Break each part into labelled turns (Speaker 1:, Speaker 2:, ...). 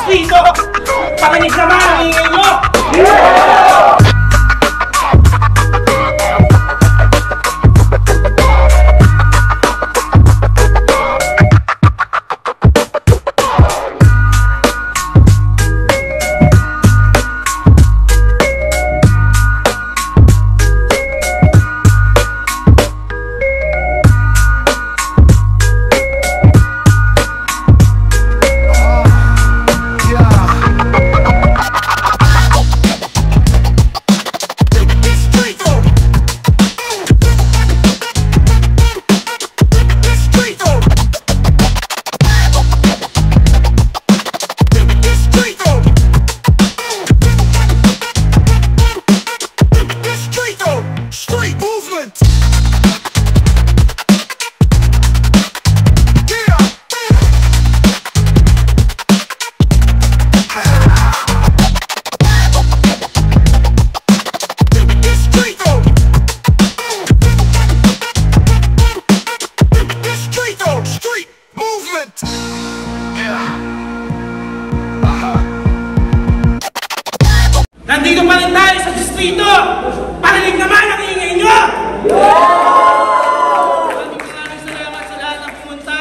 Speaker 1: distrito! Pakinig naman ang ingay nyo! Nandito pa rin tayo sa distrito! Parinig naman ang ingay nyo! Maraming salamat sa lahat ng pumunta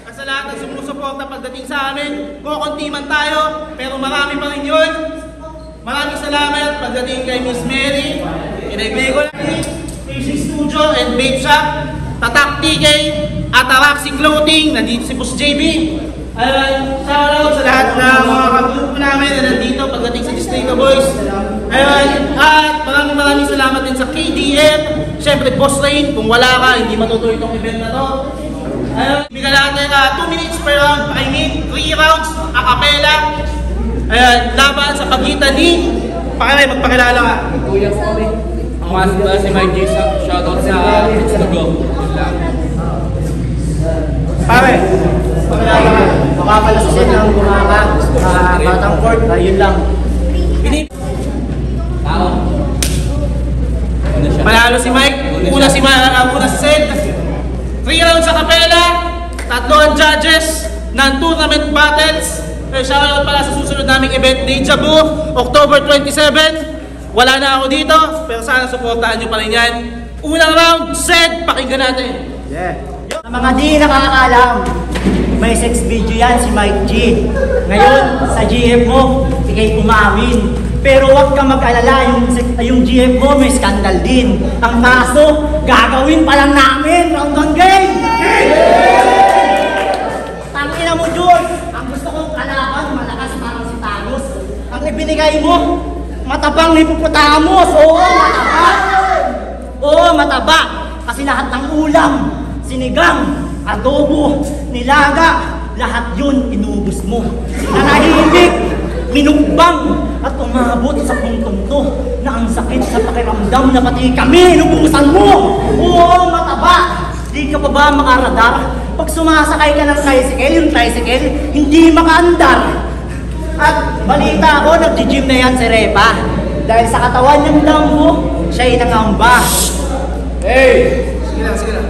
Speaker 1: at sa lahat ng sumusuporta pagdating sa amin. Kukunti man tayo, pero marami pa rin yun. Maraming salamat pagdating kay Miss Mary, kay Grego Lani, AC Studio and Babe Shop, Tatak TK, at Araxi Clothing, nandito si Boss JB. Shoutout sa lahat ng mga kagrupo namin na nandito pagdating sa Distrito Boys. At maraming salamat din sa KDM. Siyempre, Boss Rain, kung wala ka, hindi matutuloy itong event na to. Bigyan natin 2 minutes per round, I mean 3 rounds, a cappella. Laban sa pagitan ni, magpakilala ka.
Speaker 2: Kuya Kobe. Ang master si Mike Jason. Shoutout sa Instagram.
Speaker 1: Pare,
Speaker 3: pakilala ka. Makapalasin ang gumaka. Batang court, ayun lang.
Speaker 2: Tao.
Speaker 1: Panalo si Mike, una si Sed. 3 rounds sa kapela, 3 ang judges ng tournament battles. Shoutout pala sa susunod naming event, Deja Vu, October 27. Wala na ako dito, pero sana supportahan nyo pa rin yan. Unang round, Sed, pakinggan natin.
Speaker 3: Yeah. Sa mga di nakakaalam, may sex video yan si Mike G. Ngayon, sa GF mo, ikay umawin. Pero huwag ka mag-alala, yung GF mo may skandal din. Ang kaso, gagawin pa lang namin, round 1 game! Tangina mo, Jun! Ang gusto kong kalaban, malakas parang si Thanos. Ang ibinigay mo, matabang hippopotamus. Oo, mataba! Oo, mataba! Kasi lahat ng ulam, sinigang, adobo, nilaga, lahat yun inubos mo. Nanahimik, minukbang, at umabot sa puntong to na ang sakit sa pakiramdam na pati kami inubusan mo. Oo, mataba. Di ka pa ba makaradar? Pag sumasakay ka ng tricycle, yung tricycle, hindi makaandar. At balita ko, nag-gym na yan si Repa. Dahil sa katawan niyang lambo, siya'y nangamba.
Speaker 2: Hey! Sige lang.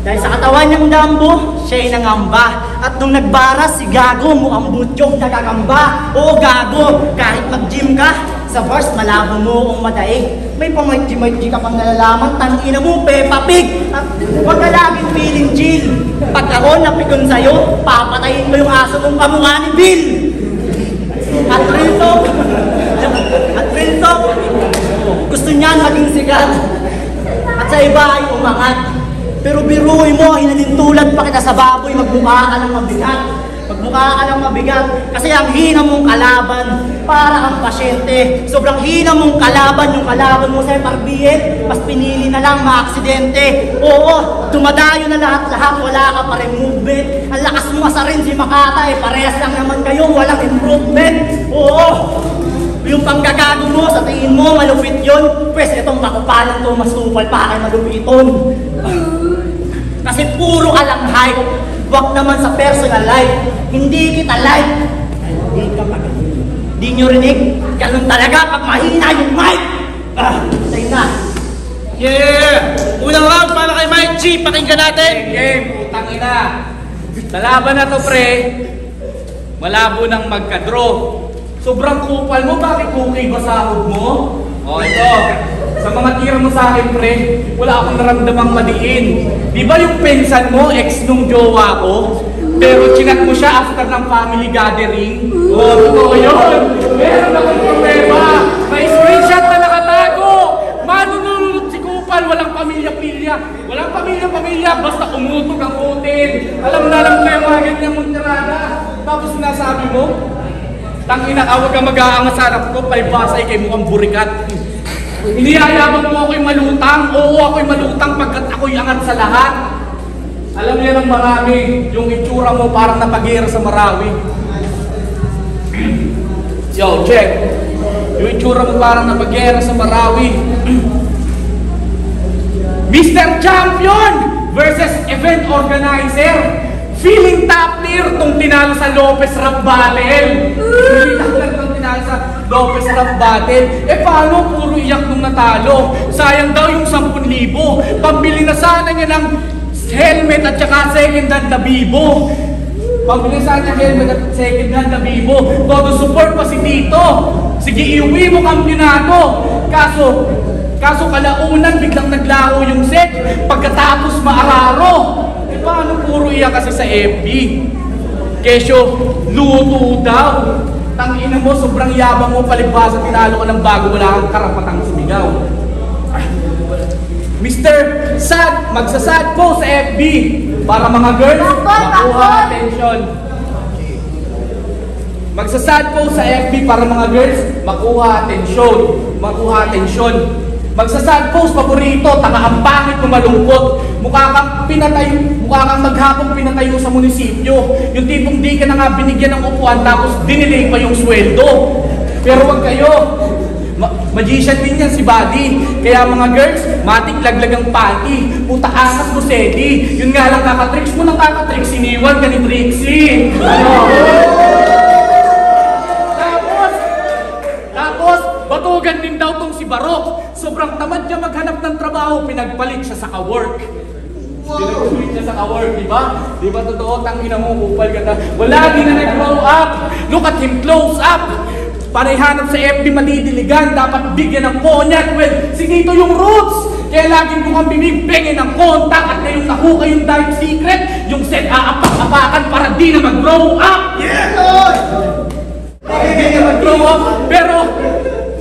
Speaker 3: Dahil sa katawan niyang dambo, siya'y nangamba. At nung nagbaras si Gago, mukhang butyog nagagamba. Oo, Gago, kahit mag-gym ka, sa bars malabo mo kung madaig. May pamay-gi ka pang nalalaman, tangina mo, Peppa Pig. At huwag ka laging feeling chill. Pag ako napikon sa'yo, papatayin ko yung aso kong kamukha ni Bill. At Rinto, gusto niyan maging sigat. At sa iba ay umangat. Pero biruin mo, hinalintulad pa kita sa baboy, magmukha ka ng mabigat. Magmukha ka ng mabigat. Kasi ang hina mong kalaban, para kang pasyente. Sobrang hina mong kalaban, yung kalaban mo sa FRBN, mas pinili na lang maaksidente. Oo, dumadayo na lahat-lahat, wala ka pa rin movement. Ang lakas mo asarin si Makata, parehas lang naman kayo, walang improvement. Oo, yung panggagago mo, sa tingin mo, malupit yun. Pwes, itong kakupalan to, mas tupal pa kay malupiton. Kasi puro ka lang hype. Wag naman sa personal life. Hindi kita like. Hindi ka magaling. Hindi nyo rinig. Ganun talaga pag mahina yung mic. Say na.
Speaker 1: Yeah! Unang round para kay Mike G. Pakinggan natin.
Speaker 2: Game, putang ina. Sa laban na to, pre. Malabo nang magka-draw. Sobrang kupal mo, bakit cookie ba sahod mo? O ito, sa mga tira mo sa akin, pre, wala akong naramdamang madiin. Di ba yung pensan mo, ex nung jowa ko? Pero chinat mo siya after ng family gathering? Totoo yun! Meron akong problema! May screenshot na nakatago! Manunulot si kupal, walang pamilya-pilya. Walang pamilya-pamilya, basta umutog ang utin. Alam na ko yung mga ganyan mong tirada. Tapos sinasabi mo, tangina ka, huwag kang mag-aangas sa harap ko, palibasay kay mukhang burikat. Iniyayabang mo ako'y malutang. Oo, ako'y malutang pagkat ako'y angat sa lahat. Alam niya ng marami, yung itsura mo parang napag-ira sa Marawi. Yo, check. Yung itsura mo parang napag-ira sa Marawi. Mr. Champion versus event organizer. Feeling top tier tong tinalo sa Lopez Rap Battle. Feeling top tier tong tinalo sa Lopez Rap Battle. Paano puro iyak nung natalo? Sayang daw yung 10,000. Pambili na sana niya ng helmet at saka second hand na Bibo. Pambili sana ng helmet at second hand na Bibo. Todo support pa si Tito. Sige, iuwi mo kampiyonato. Kaso kalaunan biglang naglaho yung set. Pagkatapos maararo. Paano puro iya kasi sa FB? Kesyo, luto daw. Tangina mo, sobrang yabang mo, palibasa, tinalo ka ng bago, wala kang karapatang sumigaw. Mr. Sad, magsasad po sa FB para mga girls makuha attention. Magsasad po sa FB para mga girls makuha attention. Magsasad post paborito, taka ang pangit kung malungkot. Mukha kang maghapong pinatayo sa munisipyo. Yung tipong di ka na nga binigyan ng upuan tapos dinilay pa yung sweldo. Pero wag kayo. Magician din yan si Buddy. Kaya mga girls, matik laglag ang panty. Puta angas mo, Sedi. Yun nga lang kakatricks mo ng kakatricks. Siniwan ka ni Trixie. Tapos, batugan din daw tong si Barok. Sobrang tamad niya maghanap ng trabaho, pinagpalit siya sa ka-work. Pinagpalit siya sa ka-work, di ba? Di ba totoo? Tangina mo, kupal ka na. Wala din na nag-grow up. Look at him close up. Panay hanap sa FB madidiligan, dapat bigyan ng konyak. Well, sige ito yung roots. Kaya laging ko kang bibigpengin ng kontak at ngayong nakuha yung dark secret, yung set aapak-apakan para di na mag-grow up. Yeah! Di na mag-grow up.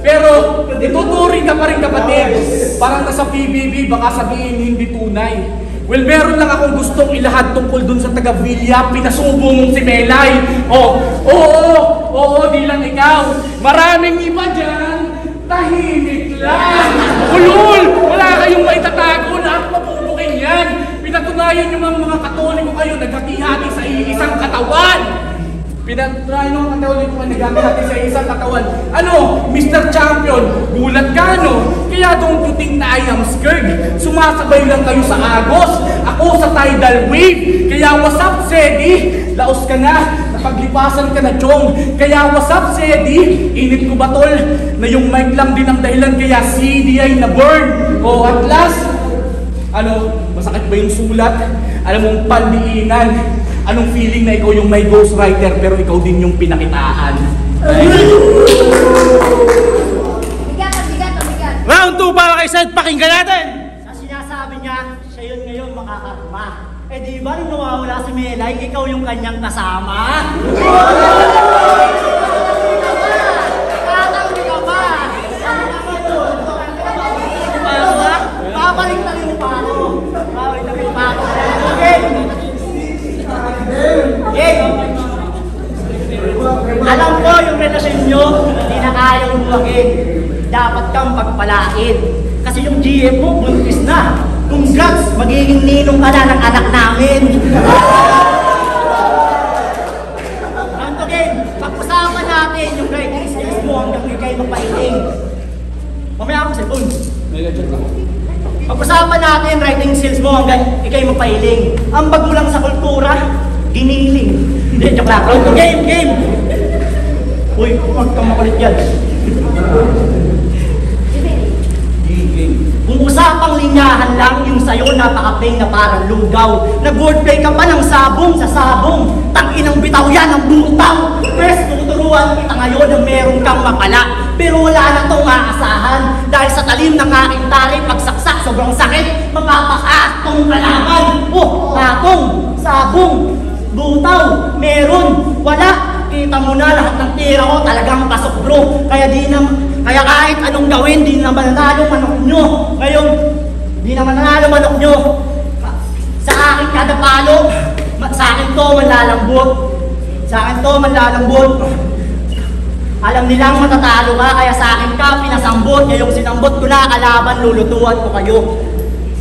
Speaker 2: Pero, ituturing ka pa rin kapatid. Parang nasa PBB, baka sabihin hindi tunay. Well, meron lang akong gustong ilahad tungkol dun sa taga-Villa, pinasubo mong si Melay. Oo, di lang ikaw. Maraming iba dyan, tahimik lang. Ulul, wala kayong maitatago, lahat mapupukin yan. Pinatunayan yung mga Katoliko kayo, naghati-hati sa isang katawan. Pinatunayan yung mga Katoliko kayo, naghati-hati sa isang katawan. Ano, Mr. Champion, gulat ka no? Kaya don't you think na I am scared? Sumasabay lang kayo sa agos, ako sa tidal wave. Kaya what's up, Sedi? Laos ka na, napaglipasan ka na, Chong. Kaya what's up, Sedi? Init ko ba tol? Na yung mic lang din ang dahilan kaya CD ay na-burn. O at last, ano, masakit ba yung sulat? Alam mong pandiinan. Anong feeling na ikaw yung may ghostwriter pero ikaw din yung pinakitaan?
Speaker 1: Round 2 para kay Seth, pakinggan natin!
Speaker 3: Sa sinasabi niya, siya yun ngayon makakarma. Di ba nung nawawala si Melay, ikaw yung kanyang kasama? Kakawin ka ba? Babalik-tali mo pa ako. Alam ko yung relasyon nyo, hindi na kayang buwagin. Dapat kang pagpalain. Kasi yung GM mo, buntis na. Congrats, magiging ninong ka na ng anak namin. Round to game, pag-usapan natin yung writing skills mo hanggang ikay mapailing. Mamaya ako sa phone. Pag-usapan natin writing skills mo hanggang ikay mapailing. Ambag mo lang sa kultura, giniling. Hindi, joke lang. Round to game. Uy, huwag kang makulit yan. Kung usapang linyahan lang, yung sayo napaka-ping na parang lugaw. Nag-wordplay ka pa ng sabong sa sabong. Tang-inang bitaw yan ang butaw. na meron kang mapala. Pero wala na itong aasahan dahil sa talim ng aking tari, pagsaksak, sobrang sakit, mapapakatong kalaban. Oh, atong, sabong, butaw, meron, wala. Kita mo na lahat ng tira ko talagang pasok bro. Kaya kahit anong gawin, di na mananalo manok nyo. Ngayon, di na mananalo manok nyo. Sa akin kada palo, sa akin to manlalambot. Sa akin to manlalambot. Alam nilang matatalo ka, kaya sa akin ka pinasambot. Ngayong sinambot ko na, kalaban, lulutuan ko kayo.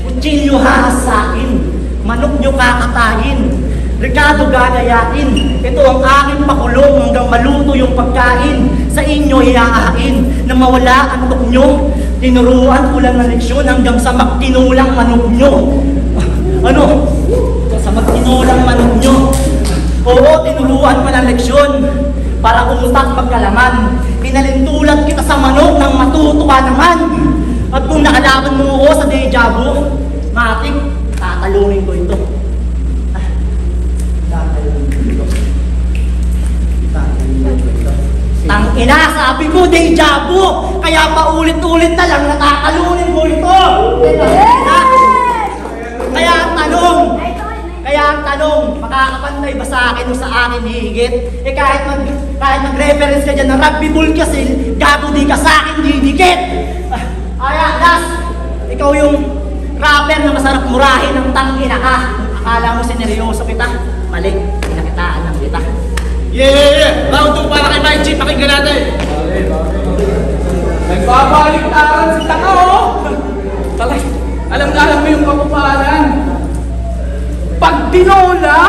Speaker 3: Kutsilyo hahas sa akin, manok nyo kakatayin. Ricardo gagayatin. Ito ang aking pakulong hanggang maluto yung pagkain. Sa inyo iahain na mawala ang tok nyo. Tinuruan ko lang ng leksyon hanggang sa magtinulang manok nyo. Ano? Sa magtinulang manok nyo. Oo, tinuruan ko ng leksyon para umutak magkalaman. Pinalintulat kita sa manok nang matuto ka naman. At kung nakalaban mo ako sa deja vu, matik, tatalunin ko ito. Tang ina, sabi ko deja vu, kaya paulit-ulit na lang natakalunin ko ito. Kaya ang tanong, makakapantay ba sa akin o sa akin higit? Eh kahit mag-reference ka dyan ng rugby ball kasi, gago di ka sa akin didikit. Kaya last, ikaw yung rapper na masarap murahin ng tang ina ka. Akala mo sineryoso kita? Mali, pinakitaan lang kita.
Speaker 1: Yeah! Round 2 para kay Mike G, pakinggan natin!
Speaker 2: Nagbabaliktaran si tanga, oh! Talay, alam mo yung kapapalan. Pag tinola,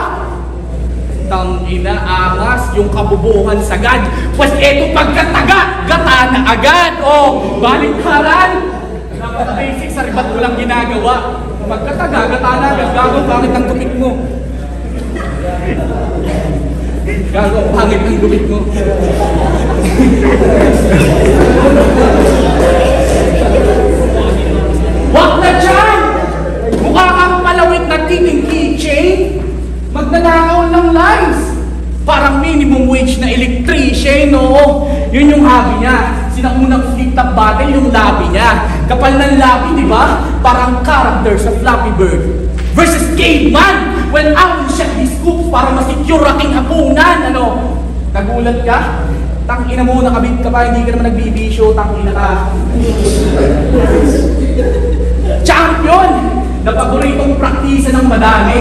Speaker 2: tangina angas yung kabubuhan sagad. Pues eto pagkataga, gata na agad. Oh, baliktaran. Napaka-basic sa ribat ko lang ginagawa. Pagkataga, gata na agad. Gago, bakit ang gumit mo? Gago, pangit ang gumit mo. Wag na dyan! Mukha kang palawit nagtiting keychain. Magnanakaw ng lines. Parang minimum wage na electrician, no? Yun yung hobby niya. Sinaunang flip-top battle yung labi niya. Kapal ng labi, di ba? Parang character sa Flappy Bird. Versus Caveman! When I will shut this scoop para masecure aking hapunan, ano? Nagulat ka? Tangina mo, nakabit ka pa, hindi ka naman nagbibisyo, tangina ka. Champion! Na paboritong praktisa ng madami.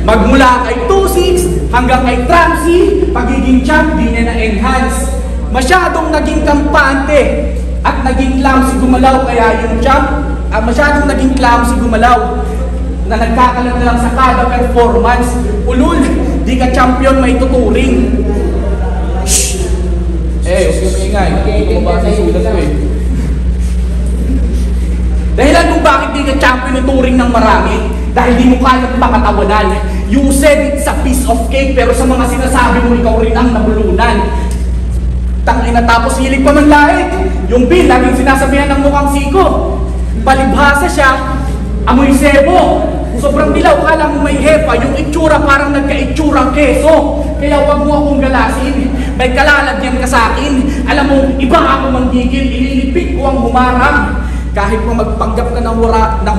Speaker 2: Magmula kay 2-6 hanggang kay Tramsy, pagiging champ di niya na-enhance. Masyadong naging kampante at naging clumsy gumalaw, kaya yung champ, masyadong naging clumsy gumalaw na nagkakalat na lang sa kada performance. Ulul, di ka champion may tuturing. Shhh! Huwag yung ingay. Hindi mo ba sa sulat ko eh. Dahilan kung bakit di ka champion ng turing ng marami, dahil di mo kayang pakatawanan. You said it's a piece of cake, pero sa mga sinasabi mo, ikaw rin ang nabulunan. Tangina, tapos hilig pa man lahit. Yung Bill, laging sinasabihan ng mukhang siko. Palibhasa siya, amoy sebo. Sobrang dilaw, kala mo may hepa. Yung itsura parang nagka-itsurang keso. Kaya wag mo akong galasin. May kalalagyan ka sa akin. Alam mo, iba ako manggigil. Ililipik ko ang humarang. Kahit kung magpanggap ka ng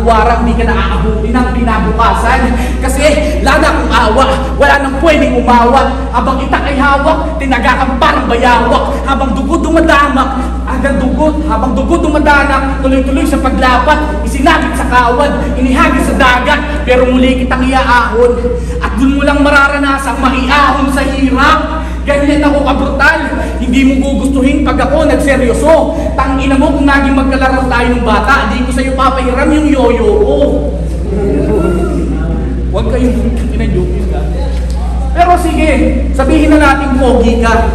Speaker 2: huwarang, di ka naaabuti ng pinabukasan. Kasi lada kong awa, wala nang pwedeng umawa. Habang itak ay hawak, tinaga kang parang bayawak. Habang dugo dumadamak, habang dugo dumadanak, tuloy-tuloy sa paglapat, isinagit sa kawad, inihagis sa dagat, pero muli kitang iaahon. At dun mo lang mararanasang maiahon sa hirap. Ganyan ako kabrutal, hindi mo gugustuhin pag ako nagseryoso. Tangina mo kung naging magkalaro tayo ng bata, di ko sa'yo papahiram yung yoyo ko. Huwag kayong ina-joke yun ka. Pero sige, sabihin na natin pogi ka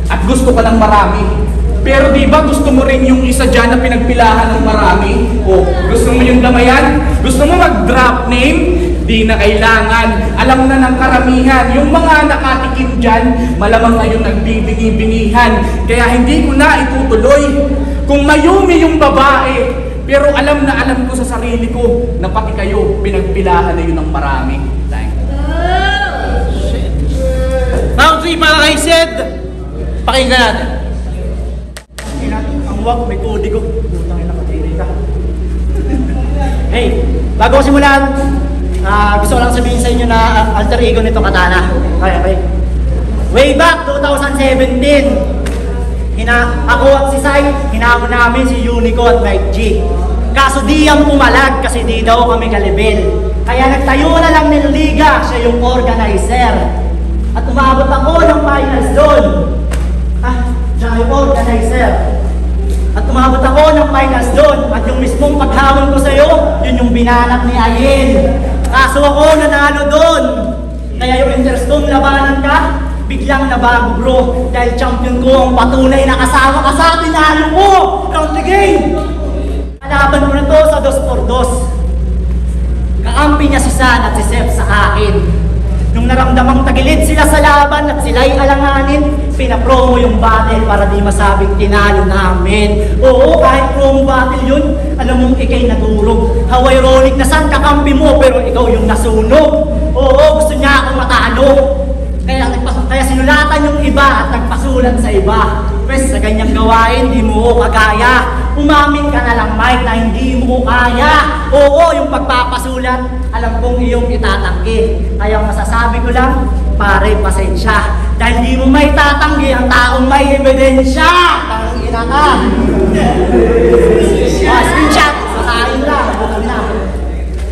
Speaker 2: at gusto ka ng marami. Pero di ba gusto mo rin yung isa dyan na pinagpilahan ng marami? O gusto mo yung damayan? Gusto mo mag-drop name? Di na kailangan. Alam na ng karamihan. Yung mga nakatikim dyan, malamang ngayon nagbibingi-bingihan. Kaya hindi ko na itutuloy. Kung mayumi yung babae, pero alam na alam ko sa sarili ko na pati kayo, pinagpilahan na yun ng marami.
Speaker 1: Round 3 para kay Sed. Pakinggan natin.
Speaker 3: wag, may kodigo. Putang ina, kadiri ka. Hey, bago ko simulan, gusto ko lang sabihin sa inyo na alter ego nito Katana. Okay. Way back 2017, ako at si Sai, hinamon namin si Unico at Mike G. Kaso di ang pumalag kasi di daw kami kalibel. Kaya nagtayo na lang ng liga, siya yung organizer. At umabot ako ng finals doon. Siya yung organizer. At umabot ako ng finals doon. At yung mismong paghamon ko sa'yo, yun yung binalak ni Ayen. Kaso ako nanalo doon. Kaya yung interest kong labanan ka, biglang nabago bro. Dahil champion ko ang patunay na kasama ka sa tinalo ko. Round the game. Kalaban ko na to sa 2x2. Kakampi niya si San at si Seth sa akin. Nung naramdamang tagilid sila sa laban at sila'y alanganin, pinapromo yung battle para di masabing tinalo namin. Oo, kahit promo battle yun, alam mong ikay nadurog. How ironic na San kakampi mo pero ikaw yung nasunog. Oo, gusto niya akong matalo. Kaya sinulatan yung iba at nagpasulat sa iba. Pwes sa ganyang gawain, di mo kagaya. Umamin ka na lang Mike na hindi mo kaya. Oo, yung pagpapasulat, alam kong iyong itatanggi. Kaya masasabi ko lang, pare pasensya. Dahil di mo may tatanggi ang taong may ebidensya. Tangina ka. Screenshot, sasahin lang. Bukal na.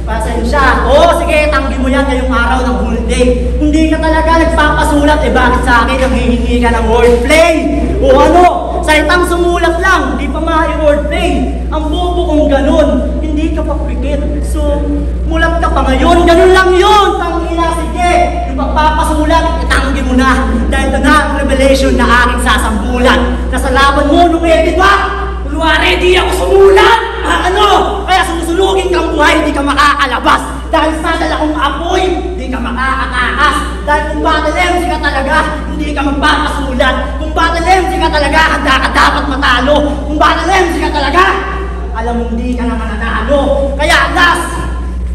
Speaker 3: Pasensya. Oo, sige, tanggi mo yan ngayong araw ng whole day. Hindi ka talaga nagpapasulat, bakit sa akin ang hihingi ka ng wordplay? O ano, salitang sumulat lang, di pa ma-wordplay. Ang bobo kong ganun, hindi ka pa pikit. So, mulat ka pa ngayon, ganun lang yun. Tangina, sige. Yung pagpapasulat, itanggi mo na. Dahil ito na ang revelation na aking sasambulan. Nasa laban mo nung edit ba? Kunwari, di ako sumulat! Kaya susunugin kang buhay, di ka makakalabas. Dahil sa dala kong apoy, di ka makakatakas. Dahil kung battle MC ka talaga, hindi ka magpapasulat. Kung battle MC ka talaga, handa ka dapat matalo. Kung battle MC ka talaga, alam mong di ka na mananalo. Kaya last,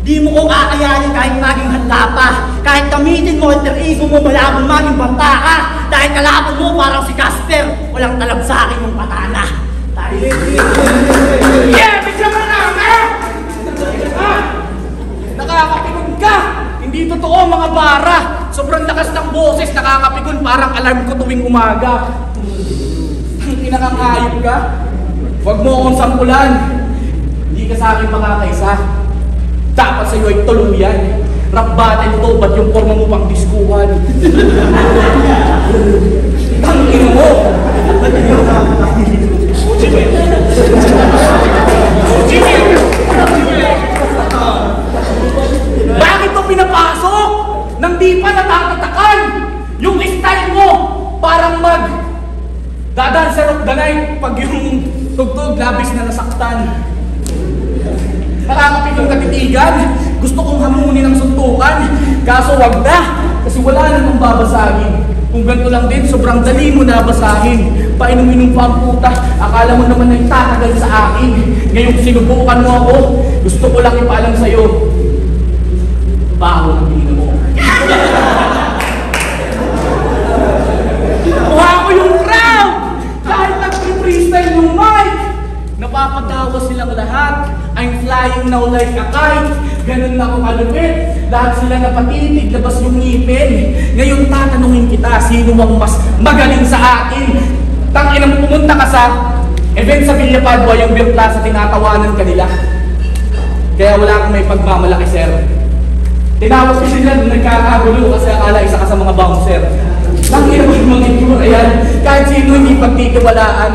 Speaker 3: di mo ko kakayanin kahit maging handa pa. Kahit gamitin mo alter ego mo, malabong maging banta ka. Dahil kalaban mo parang si Casper, walang talab sa akin yung patana.
Speaker 2: Yeah! Bigyan mo namin! Nakakapikon ka! Hindi totoo mga bara! Sobrang lakas ng boses, nakakapikon parang alarm ko tuwing umaga. Pinakangayop ka? Huwag mo akong sampulan. Hindi ka sa akin makakaisa. Dapat sa'yo ay tuluyan. Rap battle to, ba't yung forma mo pang diskuhan? Tangin mo! Bakit mo pinapasok? Nang di pa natatatakan? Yung style mo, parang Dadancer of the night pag yung tugtog, labis na nasaktan. Nakakapikong katitigan, gusto kong hamunin ang suntukan. Kaso wag na, kasi wala namang babasagin. Kung ganito lang din, sobrang dali mo na basahin. Painom-inom pa ang puta, akala mo naman na itatagal sa akin. Ngayong sinubukan mo ako, gusto ko lang ipaalam sa'yo. Baho ng tingin mo. Kuha ko yung crowd! Kahit nag-freestyle yung mic, napapatawa silang lahat. I'm flying now like a kite. Ganun na ako kalupit. Lahat sila napatitig, labas yung ngipin. Ngayon tatanungin kita, sino ang mas magaling sa akin? Tanginang pumunta ka sa event sa Villa Padua, yung beer plaza, tinatawanan ka nila. Kaya wala kang may pagmamalaki, sir. Tinawag ko sila nung nagkakagulo kasi akala isa ka sa mga bouncer. Tanginang mga itsura yan. Kahit sino hindi pagtitiwalaan.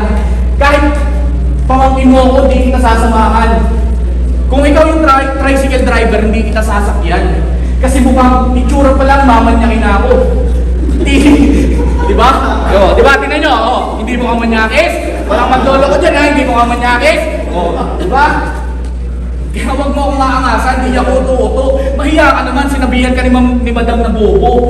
Speaker 2: Kahit pamangkin mo ako, di kita sasamahan. Kung ikaw yung tricycle driver, hindi kita sasakyan. Kasi mukhang itsura pa lang, mamanyakin ako. Di ba? Di ba? Tingnan nyo, hindi mo ka manyakis. Walang maglolo ko dyan, hindi mo ka manyakis. Di ba? Kaya huwag mo akong maangasan, hindi ako uto-uto. Mahiya ka naman, sinabihan ka ni Madam na bobo.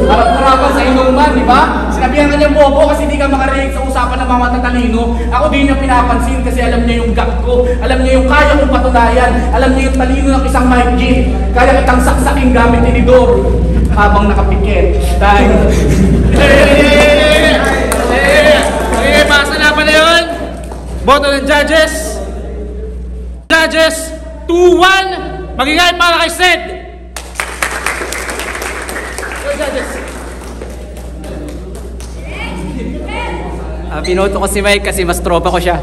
Speaker 2: Harap-harapan sa inuman, di ba? Sinabihan ka niya bobo kasi hindi ka makarelate sa usapan ng mga matatalino. Ako di niya pinapansin kasi alam niya yung gap ko. Alam niya yung kaya kong patunayan. Alam niya yung talino ng isang mic jeep. Kaya kitang saksaking gamit tinidor habang nakapikit. Dahil...
Speaker 1: Basta na pa na yun! Boto ng judges. Judges, 2-1. Magigay para kay Sed.
Speaker 4: Pinoto ko si Mike kasi mas tropa ko siya.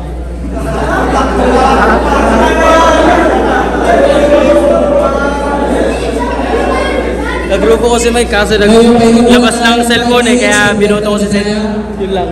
Speaker 4: Nagrupo ko si Mike kaso naglabas ng cellphone kaya binoto ko si Seth. Yun lang.